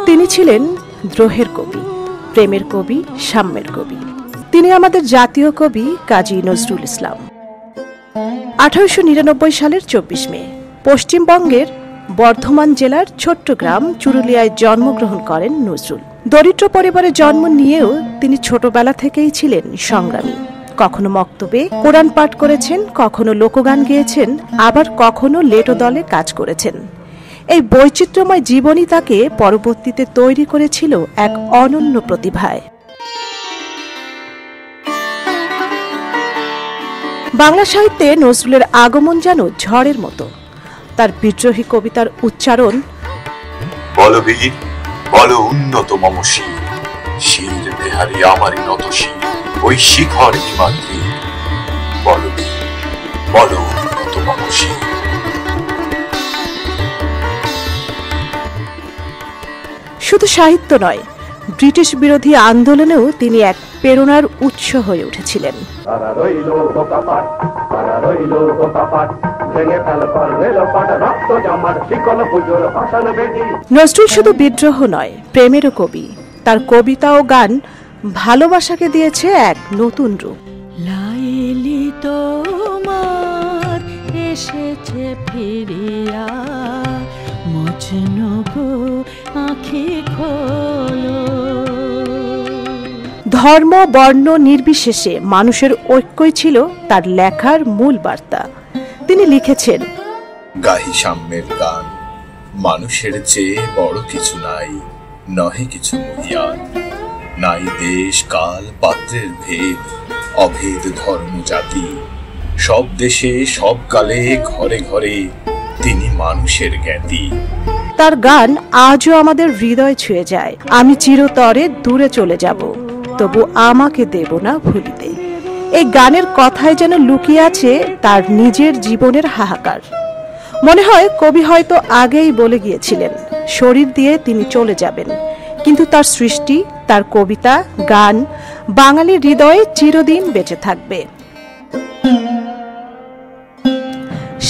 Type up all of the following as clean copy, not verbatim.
তিনি ছিলেন দ্রোহের কবি, প্রেমের কবি, সাম্যের কবি। তিনি আমাদের জাতীয় কবি কাজী নজরুল ইসলাম। 1899 সালের 24 মে পশ্চিমবঙ্গের বর্ধমান জেলার ছোট্ট গ্রাম চুরুলিয়ায় জন্মগ্রহণ করেন নজরুল। দরিদ্র পরিবারে জন্ম নিয়েও তিনি ছোটবেলা থেকেই ছিলেন সংগ্রামী। কখনো মক্তবে কোরআন পাঠ করেছেন, কখনো লোকগান গেয়েছেন, আবার কখনো লেটো দলে কাজ করেছেন। এই বৈচিত্র্যময় জীবনই তাকে পরবর্তীতে তৈরি করেছিল এক অনন্য প্রতিভায়। বাংলা সাহিত্যে নজরুলের আগমন যেন ঝড়ের মতো। তার বিদ্রোহী কবিতার উচ্চারণ, বল বীর বল উন্নত মম শির, শির বেহারি আমারই নত শির, ওই শিখর হিমাদ্রি, বল বীর বল উন্নত মম শির। শুধু সাহিত্য নয়, ব্রিটিশ বিরোধী আন্দোলনেও তিনি এক প্রেরণার উৎস হয়ে উঠেছিলেন। নজরুল শুধু বিদ্রোহ নয়, প্রেমেরও কবি। তার কবিতা ও গান ভালোবাসাকে দিয়েছে এক নতুন রূপ। লাইলি তোমার এসেছে ফিরিয়া, মজনু গো আঁখি খোলো। ধর্ম বর্ণ নির্বিশেষে মানুষের ঐক্যই ছিল তার লেখার মূল বার্তা। তিনি লিখেছেন, গাহি সাম্যের গান, মানুষের চেয়ে বড় কিছু নাই, নহে কিছু মহিয়ান। নাই দেশ কাল পাত্রের ভেদ, অভেদ ধর্ম জাতি, সব দেশে সব কালে ঘরে ঘরে তিনি মানুষের জ্ঞাতি। তার গান আজও আমাদের হৃদয় ছুঁয়ে যায়। আমি চিরতরে দূরে চলে যাব, তবু আমাকে দেব না ভুলিতে। এই গানের কথায় যেন লুকিয়ে আছে তার নিজের জীবনের হাহাকার। মনে হয় কবি হয়তো আগেই বলে গিয়েছিলেন শরীর দিয়ে তিনি চলে যাবেন, কিন্তু তার সৃষ্টি, তার কবিতা, গান বাঙালির হৃদয়ে চিরদিন বেঁচে থাকবে।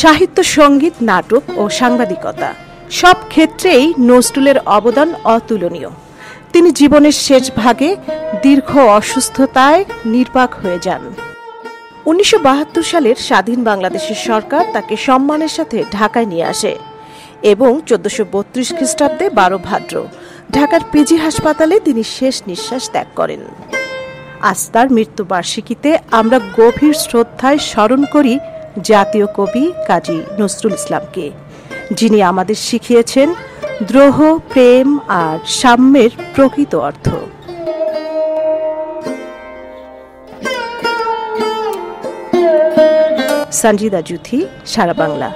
সাহিত্য, সঙ্গীত, নাটক ও সাংবাদিকতা সব ক্ষেত্রেই নজরুলের অবদান অতুলনীয়। তিনি জীবনের শেষ ভাগে দীর্ঘ অসুস্থতায় নির্বাক হয়ে যান। 1972 সালের স্বাধীন বাংলাদেশের সরকার তাকে সম্মানের সাথে ঢাকায় নিয়ে আসে এবং 1432 খ্রিস্টাব্দে 12 ভাদ্র ঢাকার পিজি হাসপাতালে তিনি শেষ নিঃশ্বাস ত্যাগ করেন। আজ তার মৃত্যুবার্ষিকীতে আমরা গভীর শ্রদ্ধায় স্মরণ করি জাতীয় কবি কাজী নজরুল ইসলামকে, যিনি আমাদের শিখিয়েছেন দ্রোহ, প্রেম আর সাম্যের প্রকৃত অর্থ। সঞ্জিদা জুথি, সারা বাংলা।